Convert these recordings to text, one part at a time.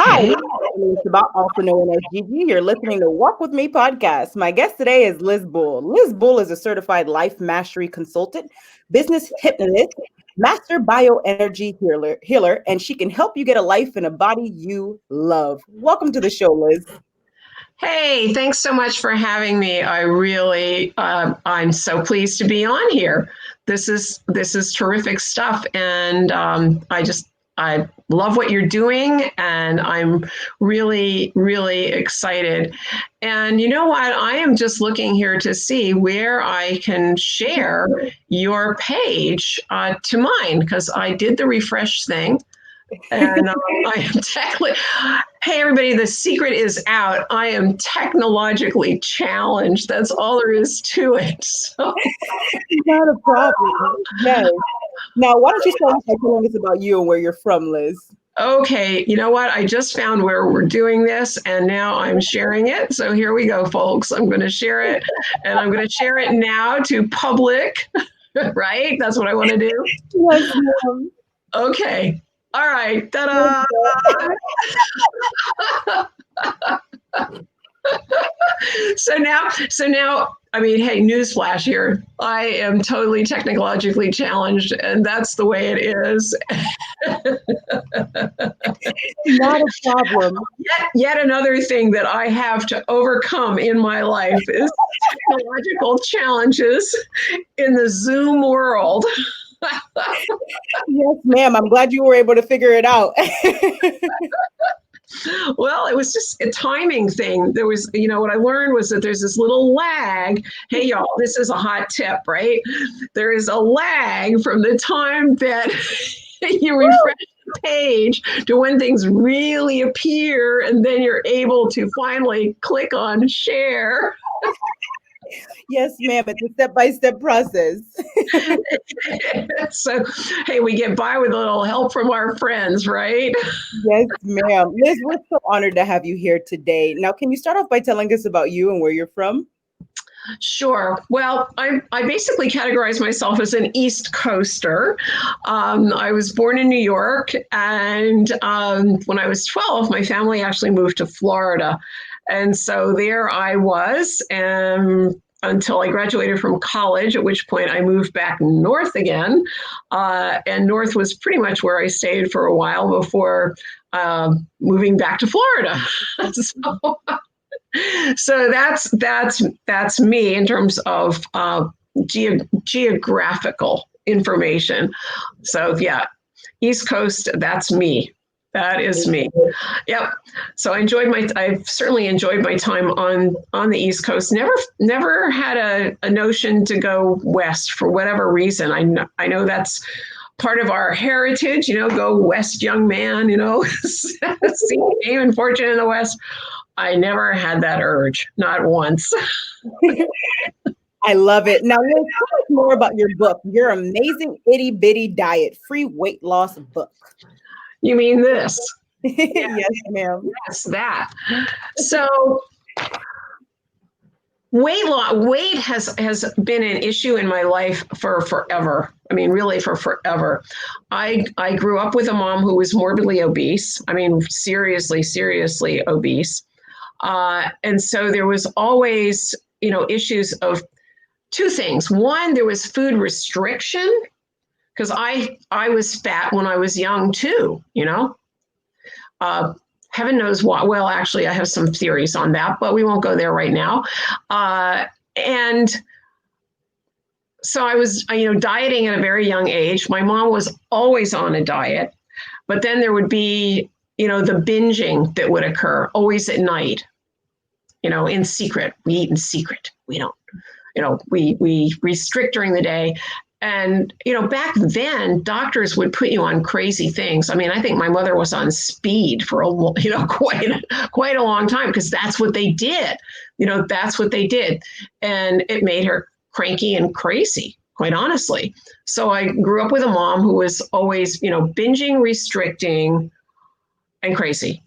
Hi, this is about also known as Gigi. You're listening to Walk With Me podcast. My guest today is Liz Bull. Liz Bull is a certified life mastery consultant, business hypnotist, master bioenergy healer, and she can help you get a life in a body you love. Welcome to the show, Liz. Hey, thanks so much for having me. I'm so pleased to be on here. This is terrific stuff, and I love what you're doing, and I'm really, really excited. And you know what? I am just looking here to see where I can share your page to mine, because I did the refresh thing. And I am hey, everybody, the secret is out. I am technologically challenged. That's all there is to it. So. Not a problem. Yes. Now, why don't you start off by telling us about you and where you're from, Liz? Okay, you know what? I just found where we're doing this, and now I'm sharing it. So here we go, folks. I'm going to share it, and I'm going to share it now to public, right? That's what I want to do. Yes, ma'am. Okay. All right. Ta-da! So now, I mean, hey, newsflash here. I am totally technologically challenged, and that's the way it is. Not a problem. Yet another thing that I have to overcome in my life is technological challenges in the Zoom world. Yes, ma'am. I'm glad you were able to figure it out. Well, it was just a timing thing. There was, what I learned was that there's this little lag. Hey, y'all, this is a hot tip, right? There is a lag from the time that you refresh the page to when things really appear, and then you're able to finally click on share. Yes, ma'am. It's a step-by-step process. So, hey, we get by with a little help from our friends, right? Yes, ma'am. Liz, we're so honored to have you here today. Now, can you start off by telling us about you and where you're from? Sure. Well, I basically categorize myself as an East Coaster. I was born in New York, and when I was 12, my family actually moved to Florida. And so there I was, until I graduated from college, at which point I moved back north again. And north was pretty much where I stayed for a while before moving back to Florida. So that's me in terms of geographical information. So yeah, East Coast, that's me. That is me. Yep. So I've certainly enjoyed my time on the East Coast. Never had a notion to go west for whatever reason. I know that's part of our heritage, go west, young man, see fame and fortune in the West. I never had that urge, not once. I love it. Now, Liz, tell us more about your book, Your Amazing Itty Bitty Diet, free weight loss book. You mean this? Yes, ma'am. Yes, that. So weight has been an issue in my life for forever. I mean, really for forever. I grew up with a mom who was morbidly obese. I mean, seriously obese. And so there was always, issues of two things. One, there was food restriction, because I was fat when I was young too, heaven knows why. Well, actually, I have some theories on that, but we won't go there right now. And so I was, dieting at a very young age. My mom was always on a diet, but then there would be, the binging that would occur always at night, in secret. We eat in secret. We don't, we restrict during the day. And, back then, doctors would put you on crazy things. I mean, I think my mother was on speed for quite a long time, because that's what they did. That's what they did. And it made her cranky and crazy, quite honestly. So I grew up with a mom who was always, binging, restricting, and crazy.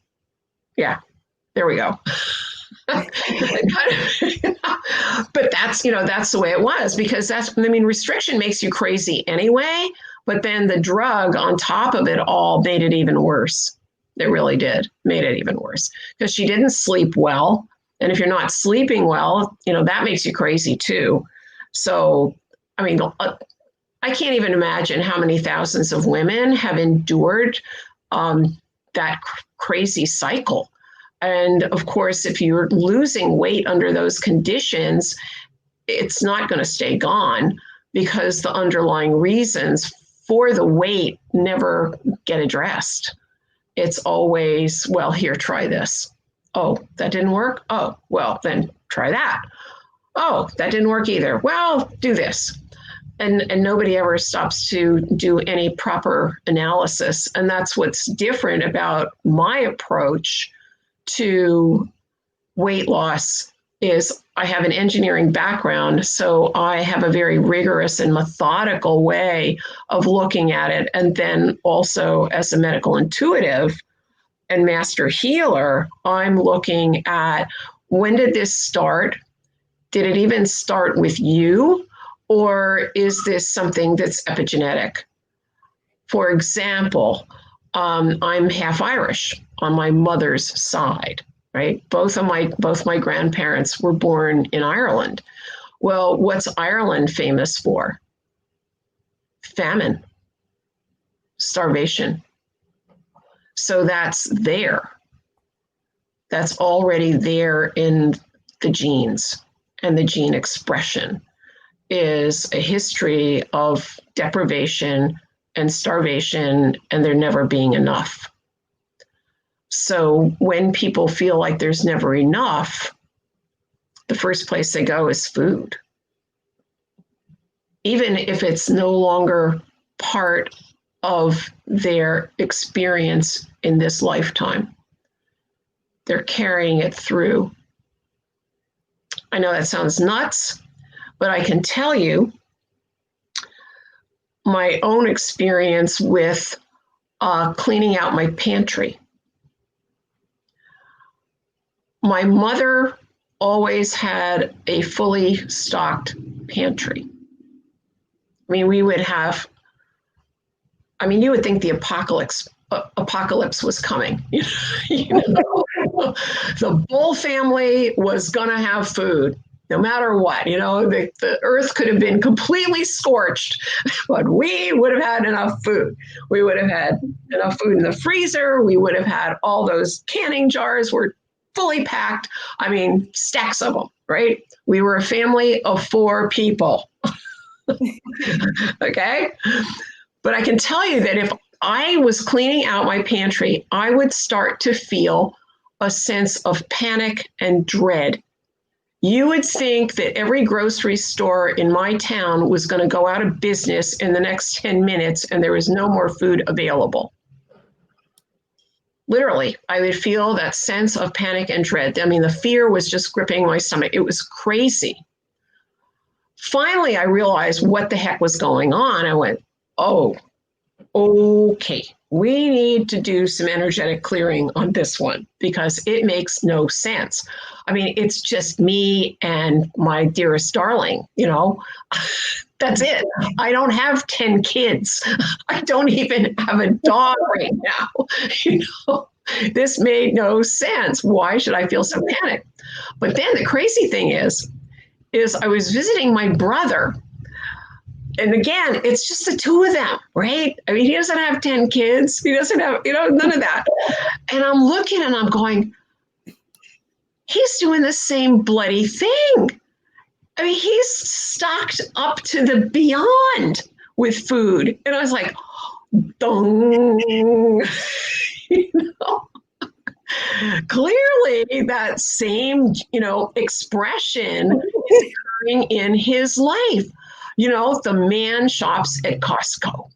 Yeah, there we go. But that's the way it was, because restriction makes you crazy anyway, but then the drug on top of it all made it even worse. It really did. Made it even worse because she didn't sleep well. And if you're not sleeping well, that makes you crazy too. So, I mean, I can't even imagine how many thousands of women have endured that crazy cycle. And of course, if you're losing weight under those conditions, it's not going to stay gone because the underlying reasons for the weight never get addressed. It's always, well, here, try this. Oh, that didn't work? Oh, well, then try that. Oh, that didn't work either. Well, do this. And nobody ever stops to do any proper analysis. And that's what's different about my approach to weight loss is I have an engineering background, so I have a very rigorous and methodical way of looking at it. And then also as a medical intuitive and master healer, I'm looking at when did this start? Did it even start with you? Or is this something that's epigenetic? For example, I'm half Irish on my mother's side, right? Both my grandparents were born in Ireland. Well, what's Ireland famous for? Famine, starvation. So that's there. That's already there in the genes, and the gene expression is a history of deprivation and starvation, and there never being enough. So when people feel like there's never enough, the first place they go is food. Even if it's no longer part of their experience in this lifetime, they're carrying it through. I know that sounds nuts, but I can tell you my own experience with cleaning out my pantry. My mother always had a fully stocked pantry. I mean, we would have, you would think the apocalypse was coming. The Bull family was going to have food. No matter what, the earth could have been completely scorched, but we would have had enough food. We would have had enough food in the freezer. We would have had all those canning jars were fully packed. Stacks of them, right? We were a family of 4 people. Okay? But I can tell you that if I was cleaning out my pantry, I would start to feel a sense of panic and dread. You would think that every grocery store in my town was going to go out of business in the next 10 minutes and there was no more food available. Literally, I would feel that sense of panic and dread. The fear was just gripping my stomach. It was crazy. Finally, I realized what the heck was going on. I went, oh, okay, we need to do some energetic clearing on this one because it makes no sense. It's just me and my dearest darling, that's it. I don't have 10 kids. I don't even have a dog right now. This made no sense. Why should I feel so panicked? But then the crazy thing is I was visiting my brother. And again, it's just the 2 of them, right? He doesn't have 10 kids. He doesn't have, none of that. And I'm looking and I'm going, he's doing the same bloody thing. He's stocked up to the beyond with food. And I was like, dong. Clearly that same, expression is occurring in his life. The man shops at Costco,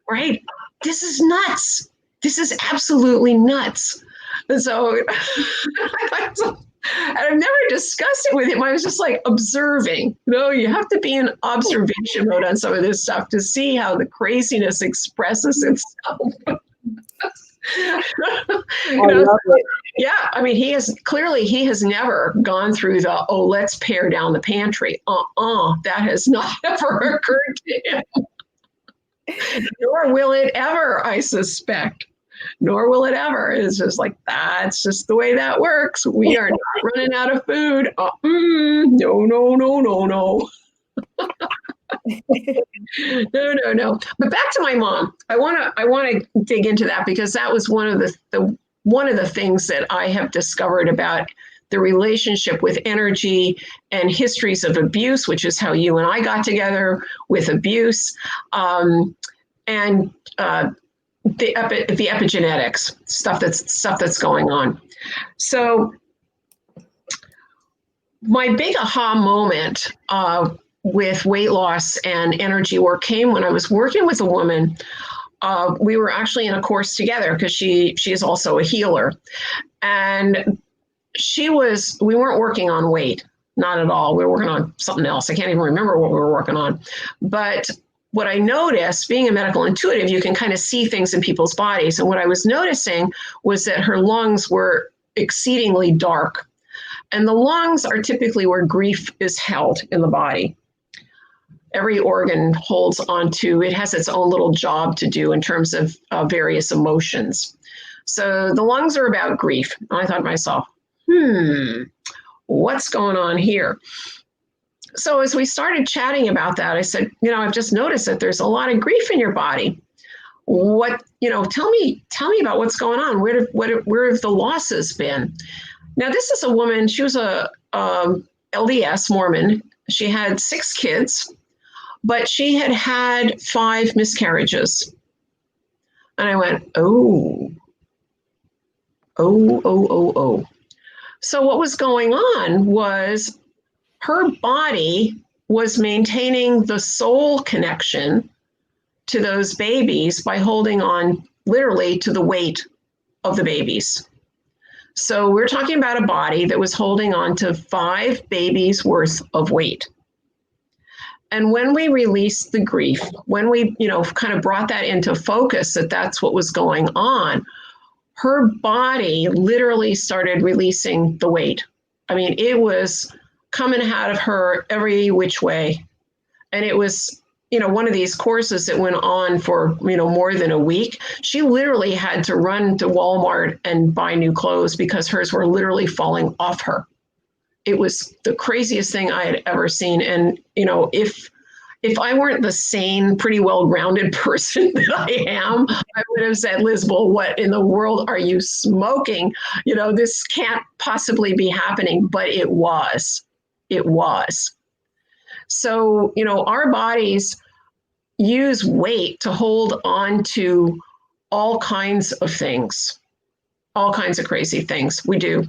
right? This is nuts. This is absolutely nuts. And so I've never discussed it with him. I was just like observing. You have to be in observation mode on some of this stuff to see how the craziness expresses itself. I love it. Yeah, he has never gone through the, let's pare down the pantry. That has not ever occurred to him. Nor will it ever, I suspect. nor will it ever. It's just like, that's just the way that works. We are not running out of food. No, no, no, no, no. No. But back to my mom. I want to dig into that because that was one of the things that I have discovered about the relationship with energy and histories of abuse, which is how you and I got together with abuse, and the epigenetics stuff that's going on. So my big aha moment with weight loss and energy work came when I was working with a woman. We were actually in a course together because she is also a healer, and we weren't working on weight, not at all. We were working on something else. I can't even remember what we were working on. But what I noticed, being a medical intuitive, you can kind of see things in people's bodies. And what I was noticing was that her lungs were exceedingly dark. And the lungs are typically where grief is held in the body. Every organ holds onto, it has its own little job to do in terms of various emotions. So the lungs are about grief. And I thought to myself, what's going on here? So as we started chatting about that, I said, I've just noticed that there's a lot of grief in your body. Tell me about what's going on. Where have the losses been? Now, this is a woman, she was a LDS Mormon. She had 6 kids, but she had 5 miscarriages. And I went, oh. So what was going on was her body was maintaining the soul connection to those babies by holding on literally to the weight of the babies. So we're talking about a body that was holding on to 5 babies worth of weight. And when we released the grief, when we, kind of brought that into focus, that's what was going on, her body literally started releasing the weight. I mean, it was coming out of her every which way. And it was, one of these courses that went on for, more than a week. She literally had to run to Walmart and buy new clothes because hers were literally falling off her. It was the craziest thing I had ever seen. And, if I weren't the sane, pretty well-grounded person that I am, I would have said, Liz Bull, what in the world are you smoking? This can't possibly be happening, but it was. It was. So, our bodies use weight to hold on to all kinds of things, all kinds of crazy things. We do.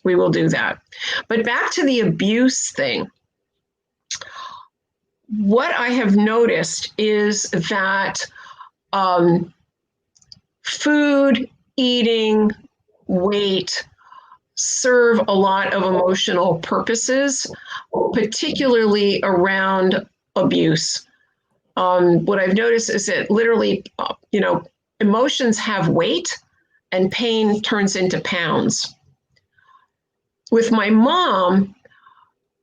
We will do that. But back to the abuse thing. What I have noticed is that food, eating, weight serve a lot of emotional purposes, particularly around abuse. What I've noticed is that literally, emotions have weight and pain turns into pounds. With my mom,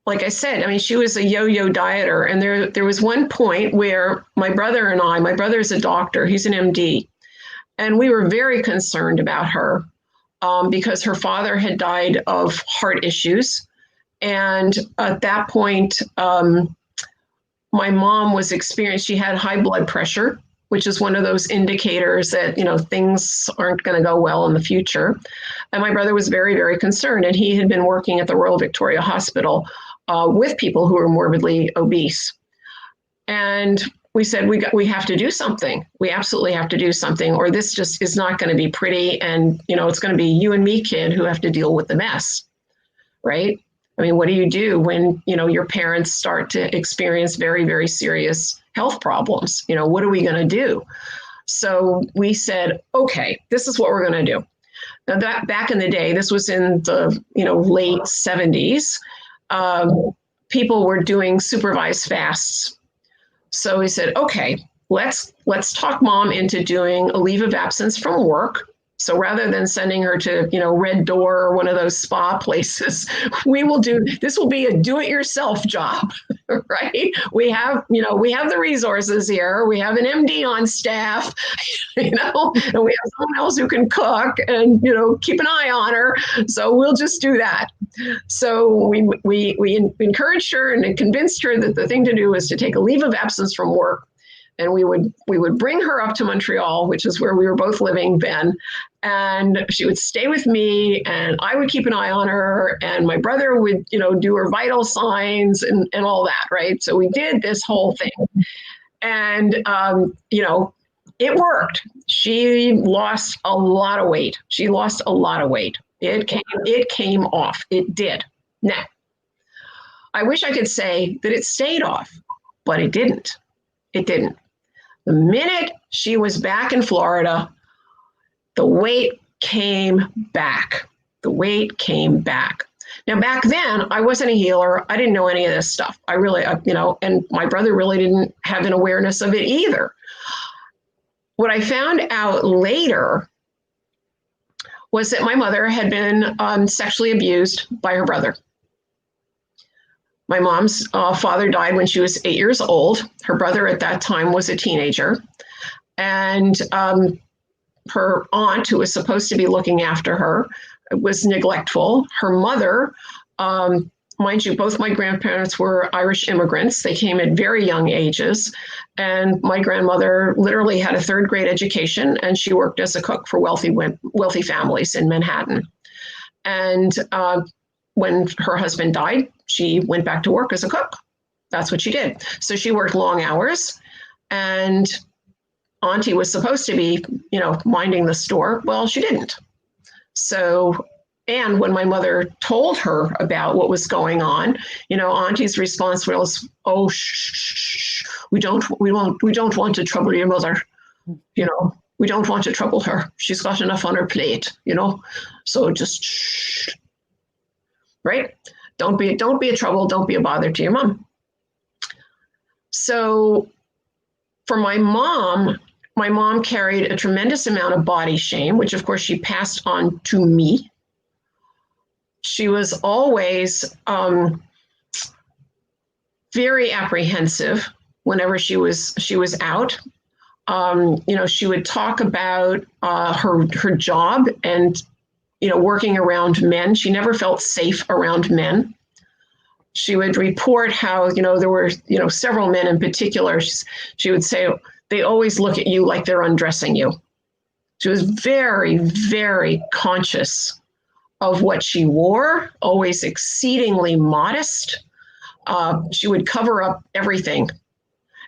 like I said, she was a yo-yo dieter. And there was one point where my brother's a doctor, he's an MD. And we were very concerned about her because her father had died of heart issues. And at that point, my mom was she had high blood pressure, which is one of those indicators that, things aren't going to go well in the future. And my brother was very, very concerned. And he had been working at the Royal Victoria Hospital with people who were morbidly obese. And we said, we have to do something. We absolutely have to do something, or this just is not going to be pretty. And, it's going to be you and me, kid, who have to deal with the mess, right? What do you do when, your parents start to experience very, very serious health problems? What are we going to do? So we said, okay, this is what we're going to do. Now that back in the day, this was in the, late 70s, people were doing supervised fasts. So we said, okay, let's talk mom into doing a leave of absence from work So rather than sending her to, Red Door or one of those spa places, this will be a do-it-yourself job, right? We have the resources here. We have an MD on staff, and we have someone else who can cook and, keep an eye on her. So we'll just do that. So we encouraged her and convinced her that the thing to do was to take a leave of absence from work. And we would bring her up to Montreal, which is where we were both living then. And she would stay with me, and I would keep an eye on her, and my brother would, do her vital signs and all that, right? So we did this whole thing. And, it worked. She lost a lot of weight. It came off. It did. Now, I wish I could say that it stayed off, but it didn't. It didn't. The minute she was back in Florida, the weight came back. Now, back then, I wasn't a healer. I didn't know any of this stuff. And my brother really didn't have an awareness of it either. What I found out later was that my mother had been sexually abused by her brother. My mom's father died when she was 8 years old. Her brother at that time was a teenager. And her aunt, who was supposed to be looking after her, was neglectful. Her mother, mind you, both my grandparents were Irish immigrants. They came at very young ages. And my grandmother literally had a third grade education, and she worked as a cook for wealthy families in Manhattan. And when her husband died, she went back to work as a cook. That's what she did. So she worked long hours, and Auntie was supposed to be, minding the store. Well, she didn't. So, and when my mother told her about what was going on, Auntie's response was, "Oh, shh, we don't want to trouble your mother. We don't want to trouble her. She's got enough on her plate, So just shh." Right? Don't be a trouble. Don't be a bother to your mom. So for my mom carried a tremendous amount of body shame, which of course she passed on to me. She was always very apprehensive whenever she was out. She would talk about her job and working around men. She never felt safe around men. She would report how, there were, several men in particular. She would say, they always look at you like they're undressing you. She was very, very conscious of what she wore, always exceedingly modest. She would cover up everything.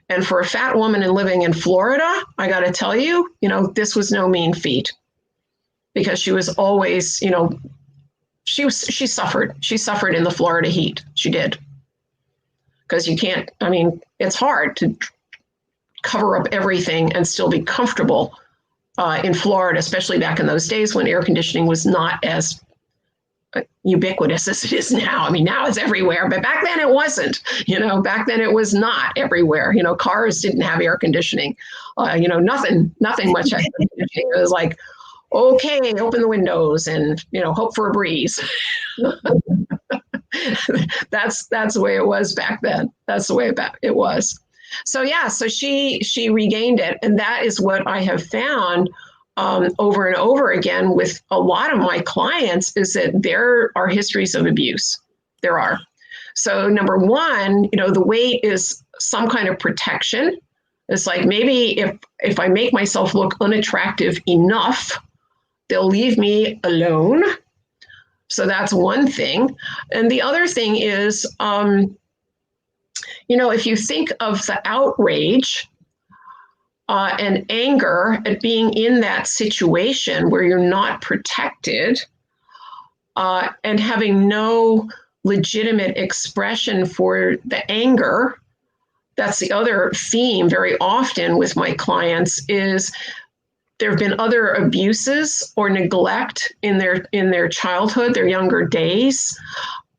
And for a fat woman and living in Florida, I got to tell you, this was no mean feat. Because she was always, she suffered. She suffered in the Florida heat. She did. Because it's hard to cover up everything and still be comfortable in Florida, especially back in those days when air conditioning was not as ubiquitous as it is now. Now it's everywhere, but back then it wasn't. Back then it was not everywhere. Cars didn't have air conditioning. Nothing much had air conditioning. It was like, okay, open the windows and, hope for a breeze. That's the way it was back then. That's the way it was. So yeah, so she regained it. And that is what I have found over and over again with a lot of my clients is that there are histories of abuse. There are. So number one, the weight is some kind of protection. It's like maybe if I make myself look unattractive enough, they'll leave me alone. So that's one thing. And the other thing is, if you think of the outrage and anger at being in that situation where you're not protected and having no legitimate expression for the anger, that's the other theme very often with my clients is there have been other abuses or neglect in their childhood, their younger days,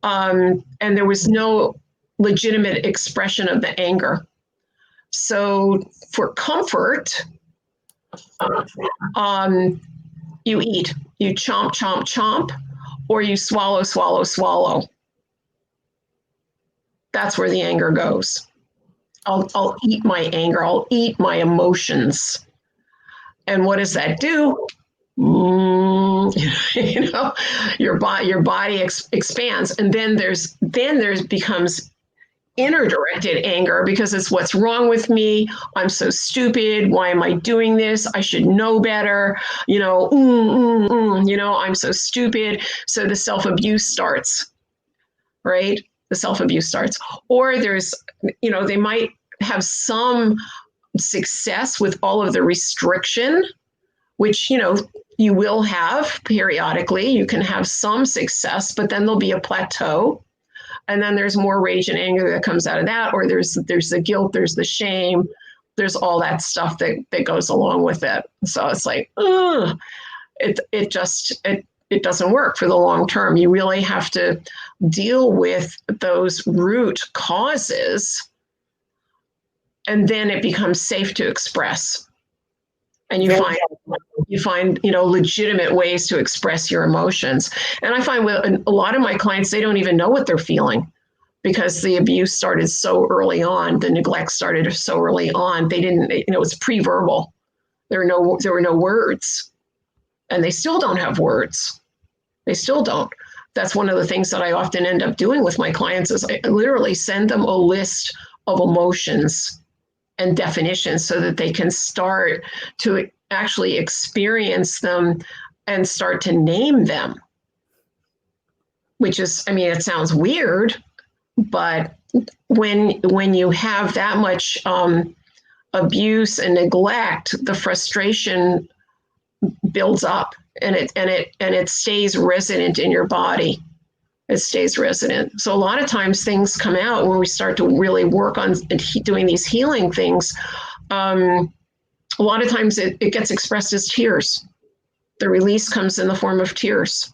and there was no legitimate expression of the anger. So for comfort, you eat, you chomp, chomp, chomp, or you swallow, swallow, swallow. That's where the anger goes. I'll eat my anger. I'll eat my emotions. And what does that do? You know, your body expands, and then there's becomes inner directed anger, because it's what's wrong with me. I'm so stupid. Why am I doing this? I should know better. You know, you know, I'm so stupid. So the self-abuse starts, right? The self-abuse starts. Or there's, you know, they might have some success with all of the restriction, which, you know, you will have periodically. You can have some success, but then there'll be a plateau. And then there's more rage and anger that comes out of that, or there's the guilt, there's the shame, there's all that stuff that goes along with it. So it's like, it doesn't work for the long term. You really have to deal with those root causes, and then it becomes safe to express. And you find, you know, legitimate ways to express your emotions. And I find with a lot of my clients, they don't even know what they're feeling, because the abuse started so early on. The neglect started so early on. They didn't, you know, it was pre-verbal. There were no words, and they still don't have words. They still don't. That's one of the things that I often end up doing with my clients, is I literally send them a list of emotions and definitions so that they can start to actually experience them and start to name them. Which is, I mean, it sounds weird, but when you have that much abuse and neglect, the frustration builds up, and it stays resident in your body. It stays resident. So a lot of times things come out when we start to really work on doing these healing things. A lot of times it gets expressed as tears. The release comes in the form of tears.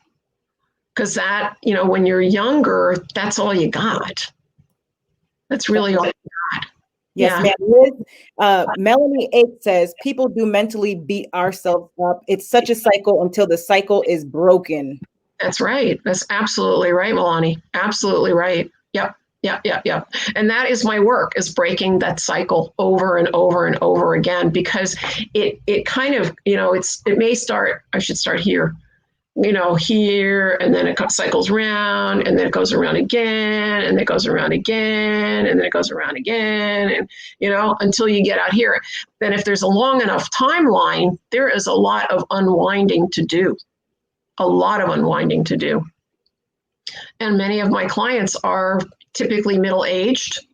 Because that, you know, when you're younger, that's all you got. That's really all you got. Yes, ma'am. Liz, Melanie 8 says, people do mentally beat ourselves up. It's such a cycle until the cycle is broken. That's right. That's absolutely right, Melanie. Absolutely right. Yep. And that is my work, is breaking that cycle over and over and over again, because it kind of, you know, it may start, I should start here, you know, here, and then it cycles around, and then it goes around again, and then it goes around again, and then it goes around again, and, you know, until you get out here. Then if there's a long enough timeline, there is a lot of unwinding to do. A lot of unwinding to do. And many of my clients are typically middle-aged,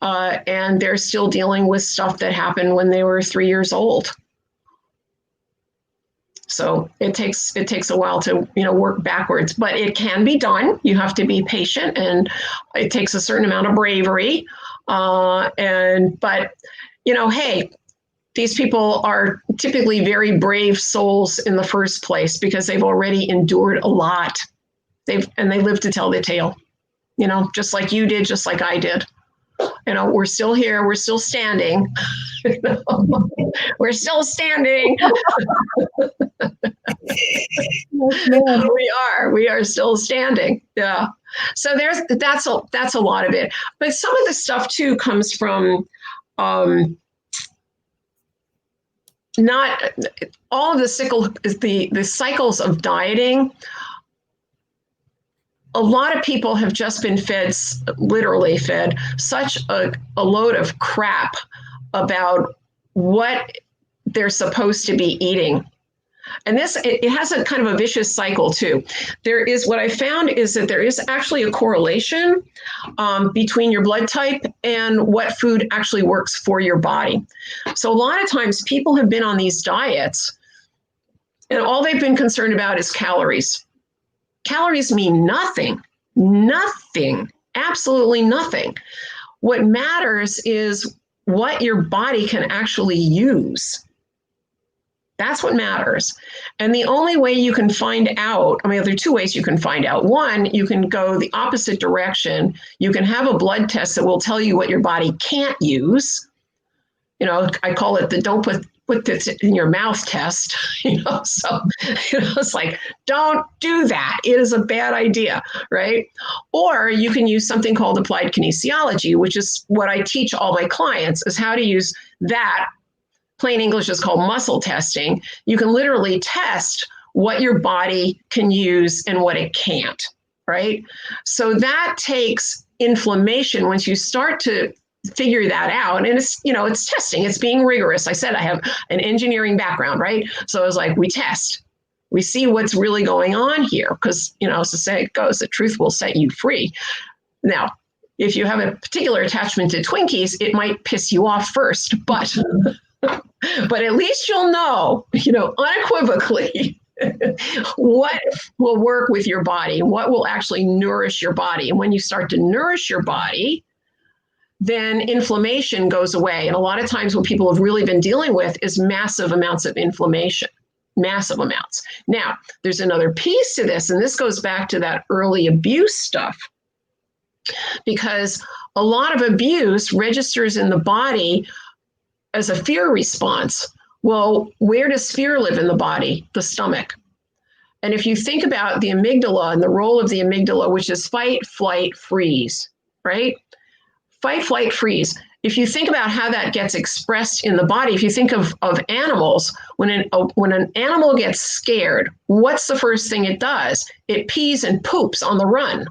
and they're still dealing with stuff that happened when they were 3 years old. So it takes a while to, you know, work backwards, but it can be done. You have to be patient, and it takes a certain amount of bravery. But, you know, hey, these people are typically very brave souls in the first place, because they've already endured a lot. They live to tell the tale, you know, just like you did, just like I did. You know, we're still here. We're still standing. You know? We're still standing. We are still standing. Yeah. So that's a lot of it. But some of the stuff too comes from, not all of the cycles of dieting. A lot of people have just been literally fed such a load of crap about what they're supposed to be eating. And it has a kind of a vicious cycle too. What I found is that there is actually a correlation between your blood type and what food actually works for your body. So a lot of times people have been on these diets, and all they've been concerned about is calories. Calories mean nothing, absolutely nothing. What matters is what your body can actually use. That's what matters. And the only way you can find out, I mean, there are two ways you can find out. One, you can go the opposite direction. You can have a blood test that will tell you what your body can't use. You know, I call it the don't put this in your mouth test, so it's like, don't do that. It is a bad idea, right? Or you can use something called applied kinesiology, which is what I teach all my clients, is how to use that. Plain English is called muscle testing. You can literally test what your body can use and what it can't, right? So that takes inflammation. Once you start to figure that out, and it's testing, it's being rigorous. I said I have an engineering background, right? So I was like, we test, we see what's really going on here, because as the saying goes, the truth will set you free. Now, if you have a particular attachment to Twinkies, it might piss you off first, but at least you'll know, unequivocally what will work with your body, what will actually nourish your body. And when you start to nourish your body, then inflammation goes away. And a lot of times what people have really been dealing with is massive amounts of inflammation, massive amounts. Now, there's another piece to this, and this goes back to that early abuse stuff, because a lot of abuse registers in the body as a fear response. Well, where does fear live in the body? The stomach. And if you think about the amygdala and the role of the amygdala, which is fight, flight, freeze, right? Fight, flight, freeze. If you think about how that gets expressed in the body, if you think of animals, when an animal gets scared, what's the first thing it does? It pees and poops on the run,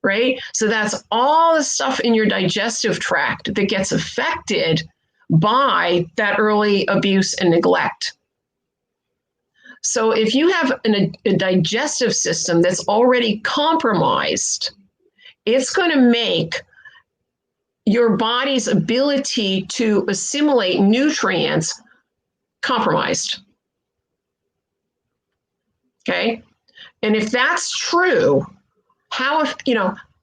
right? So that's all the stuff in your digestive tract that gets affected by that early abuse and neglect. So if you have a digestive system that's already compromised, it's going to make your body's ability to assimilate nutrients compromised. Okay? And if that's true, how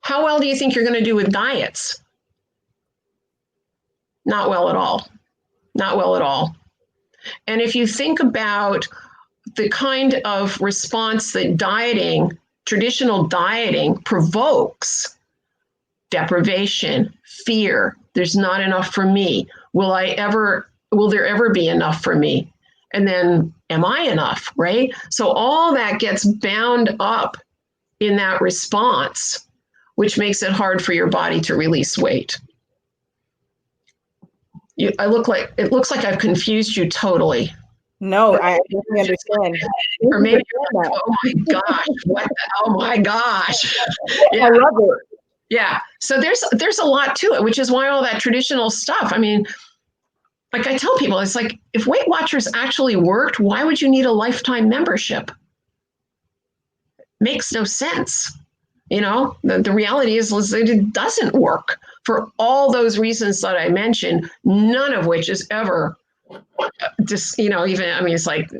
well do you think you're going to do with diets? Not well at all. Not well at all. And if you think about the kind of response that traditional dieting provokes, deprivation, fear, there's not enough for me. Will there ever be enough for me? And then, am I enough, right? So all that gets bound up in that response, which makes it hard for your body to release weight. It looks like I've confused you totally. No, I definitely understand. Or maybe you're like, oh my gosh, oh my gosh. Yeah. I love it. Yeah. So there's a lot to it, which is why all that traditional stuff. I mean, like I tell people, it's like, if Weight Watchers actually worked, why would you need a lifetime membership? Makes no sense. The reality is that it doesn't work for all those reasons that I mentioned, none of which is ever it's like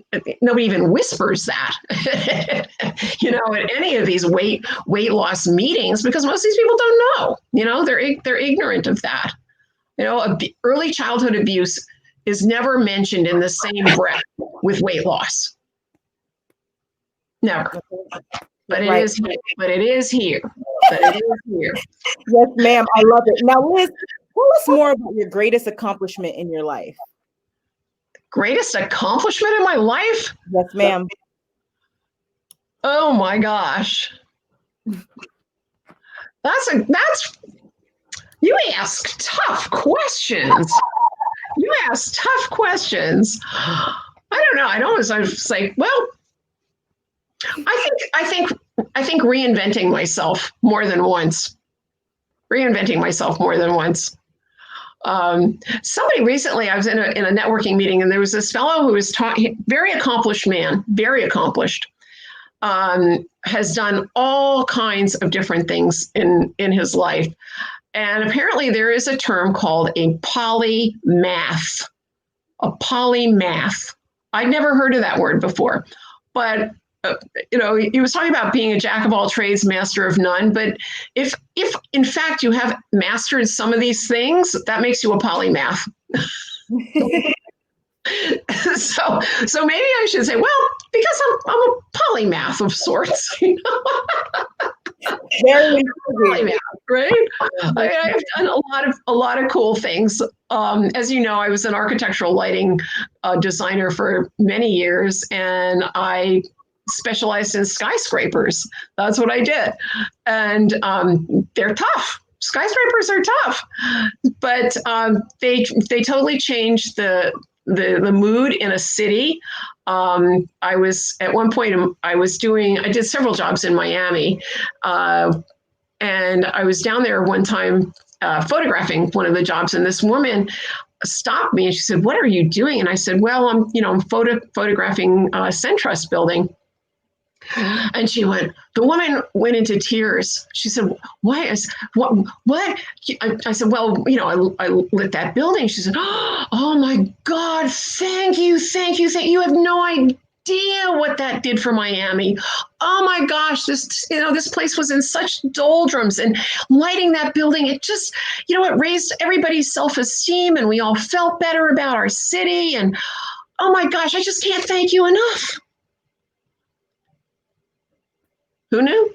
nobody even whispers that, at any of these weight loss meetings, because most of these people don't know, they're ignorant of that. Early childhood abuse is never mentioned in the same breath with weight loss. Never. But it is here. Yes, ma'am. I love it. Now, Liz, tell us more about your greatest accomplishment in your life. Greatest accomplishment in my life? Yes, ma'am. Oh my gosh. You ask tough questions. I don't know. I was like, well, I think reinventing myself more than once. Somebody recently, I was in a networking meeting, and there was this fellow who was talking, very accomplished man, very accomplished, has done all kinds of different things in his life. And apparently there is a term called a polymath. I'd never heard of that word before, but he was talking about being a jack of all trades, master of none. But if in fact you have mastered some of these things, that makes you a polymath. So maybe I should say, well, because I'm a polymath of sorts. Very polymath, right? I've done a lot of cool things. As you know, I was an architectural lighting designer for many years, and I specialized in skyscrapers. That's what I did, and they're tough. Skyscrapers are tough, but they totally changed the mood in a city. I was at one point I did several jobs in Miami, and I was down there one time photographing one of the jobs, and this woman stopped me and she said, "What are you doing?" And I said, "Well, I'm photographing Centrust building." And the woman went into tears. She said, "Why? What?" I said, "Well, I lit that building." She said, "Oh my God, thank you. You have no idea what that did for Miami. Oh my gosh, this place was in such doldrums, and lighting that building, it just, it raised everybody's self-esteem, and we all felt better about our city. And oh my gosh, I just can't thank you enough." Who knew?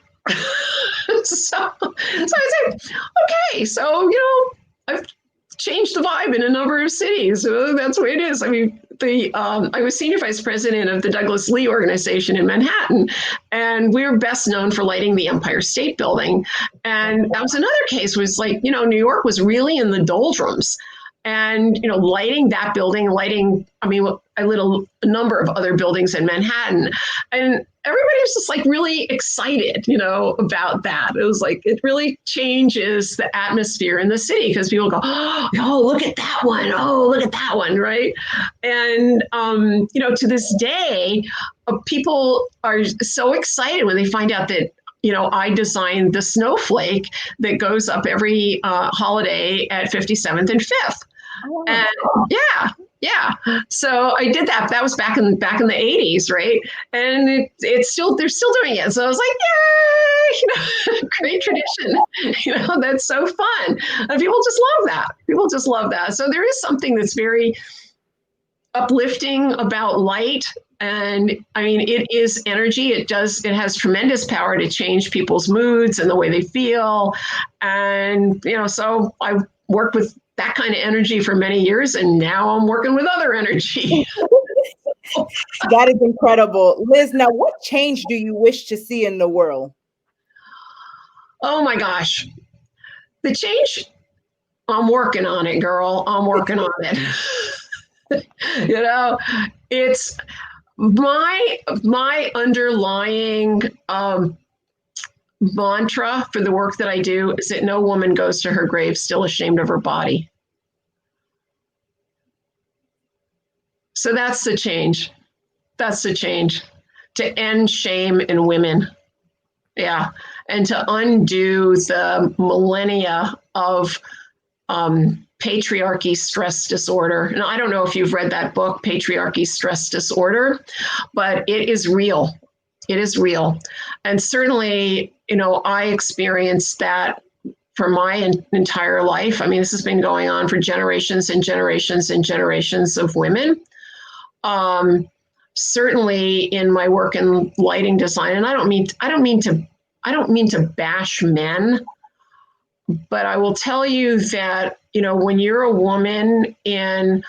so I said, okay, so I've changed the vibe in a number of cities. So that's the way it is. I mean, I was senior vice president of the Douglas Lee organization in Manhattan, and we were best known for lighting the Empire State Building. And that was another case. Was like, New York was really in the doldrums. And, lighting that building, I lit a number of other buildings in Manhattan, and everybody was just like really excited, about that. It was like, it really changes the atmosphere in the city because people go, "Oh, look at that one. Oh, look at that one." Right. And, to this day, people are so excited when they find out that, I designed the snowflake that goes up every holiday at 57th and 5th. Oh, wow. And yeah. So I did that. That was back in the 80s, right? And they're still doing it. So I was like, yay, great tradition. That's so fun. And people just love that. So there is something that's very uplifting about light. And I mean, it is energy. It has tremendous power to change people's moods and the way they feel. And, so I worked with that kind of energy for many years, and now I'm working with other energy. That is incredible. Liz, now what change do you wish to see in the world? Oh my gosh. The change, I'm working on it, girl. I'm working on it. It's my underlying mantra for the work that I do is that no woman goes to her grave still ashamed of her body. So that's the change. To end shame in women. Yeah. And to undo the millennia of patriarchy stress disorder. Now, I don't know if you've read that book, Patriarchy Stress Disorder, but it is real. It is real. And certainly, I experienced that for my entire life. I mean, this has been going on for generations and generations and generations of women. Certainly in my work in lighting design, and I don't mean to bash men, but I will tell you that, when you're a woman in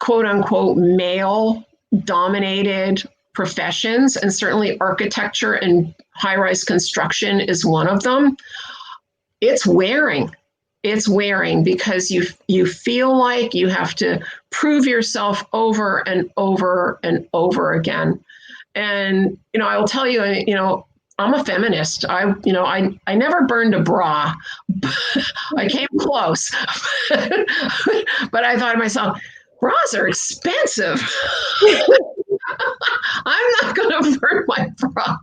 quote unquote male dominated professions, and certainly architecture and high-rise construction is one of them, it's wearing because you feel like you have to prove yourself over and over and over again. And, I will tell you, I'm a feminist. I never burned a bra. I came close, but I thought to myself, bras are expensive. I'm not going to burn my bra,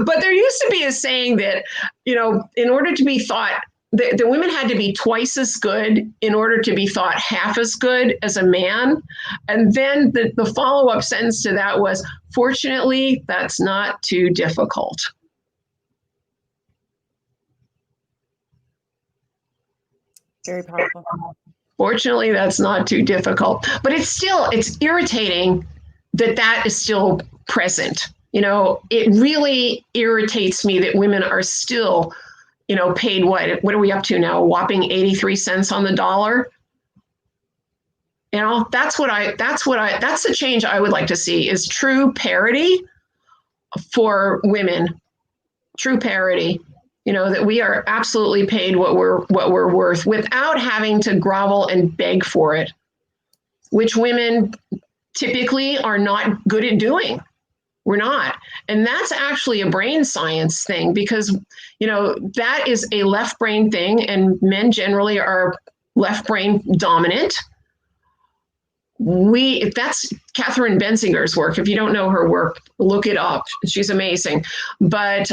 but there used to be a saying that, in order to be thought, the women had to be twice as good in order to be thought half as good as a man. And then the follow-up sentence to that was, fortunately, that's not too difficult. Very powerful. Fortunately, that's not too difficult, but it's irritating that is still present. It really irritates me that women are still, paid what are we up to now? A whopping 83 cents on the dollar. That's the change I would like to see, is true parity for women, true parity, that we are absolutely paid what we're worth without having to grovel and beg for it, which women typically are not good at doing. We're not. And that's actually a brain science thing, because, that is a left brain thing, and men generally are left brain dominant. That's Catherine Benzinger's work. If you don't know her work, look it up. She's amazing. But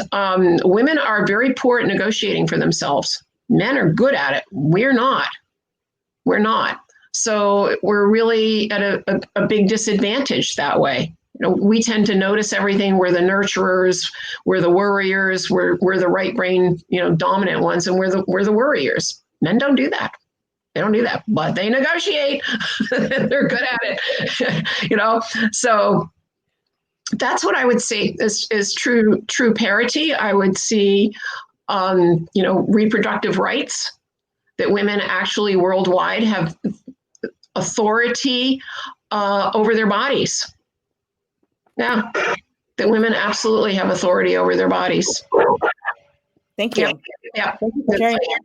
women are very poor at negotiating for themselves. Men are good at it. We're not. So we're really at a big disadvantage that way. We tend to notice everything. We're the nurturers, we're the worriers, we're the right brain, dominant ones, and we're the worriers. Men don't do that. They don't do that, but they negotiate. They're good at it, So that's what I would say is true parity. I would see, reproductive rights, that women actually worldwide have authority over their bodies. Yeah, that women absolutely have authority over their bodies. Thank you. Yeah. Thank you for sharing that.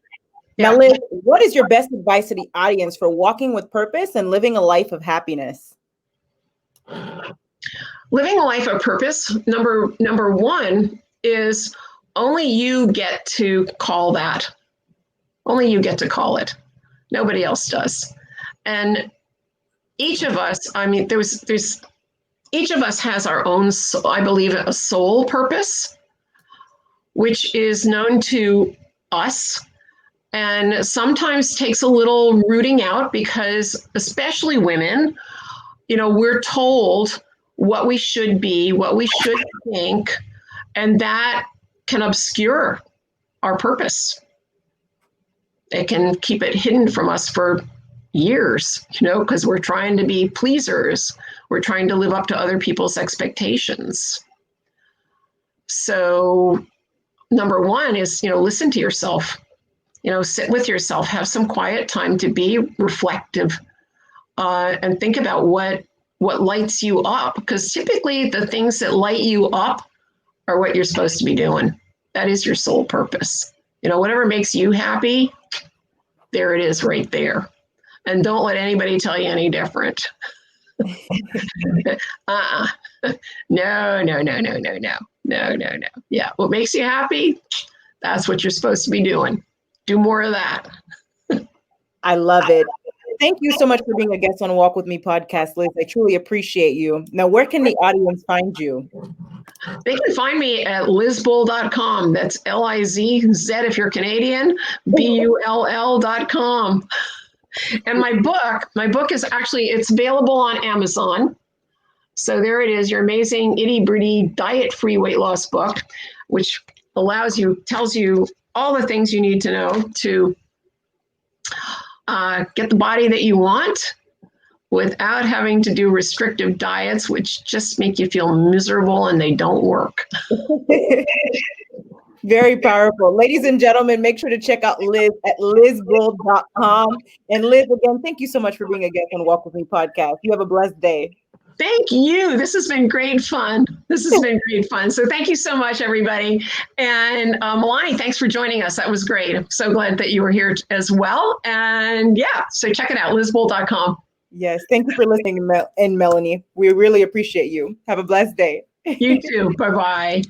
Now, Liz, what is your best advice to the audience for walking with purpose and living a life of happiness? Living a life of purpose, number one, is only you get to call that. Only you get to call it. Nobody else does. And each of us, each of us has our own, I believe, a soul purpose, which is known to us, and sometimes takes a little rooting out, because especially women, we're told what we should be, what we should think, and that can obscure our purpose. It can keep it hidden from us for years, because we're trying to be pleasers. We're trying to live up to other people's expectations. So number one is, listen to yourself, sit with yourself, have some quiet time to be reflective, and think about what lights you up, because typically the things that light you up are what you're supposed to be doing. That is your soul purpose. Whatever makes you happy, there it is right there. And don't let anybody tell you any different. No. Yeah, what makes you happy, that's what you're supposed to be doing. Do more of that. I love it. Thank you so much for being a guest on Walk With Me podcast, Liz. I truly appreciate you. Now, where can the audience find you? They can find me at lizbull.com. That's LIZZ if you're Canadian, BULL.com. And my book is actually, it's available on Amazon. So there it is, your amazing itty bitty diet-free weight loss book, which tells you all the things you need to know to get the body that you want without having to do restrictive diets, which just make you feel miserable and they don't work. Very powerful. Ladies and gentlemen, make sure to check out Liz at lizbull.com. And Liz, again, thank you so much for being a guest on Walk With Me podcast. You have a blessed day. Thank you. This has been great fun. So thank you so much, everybody. And Milani, thanks for joining us. That was great. I'm so glad that you were here as well. And yeah, so check it out, lizbull.com. Yes. Thank you for listening, and Melanie. We really appreciate you. Have a blessed day. You too. Bye-bye.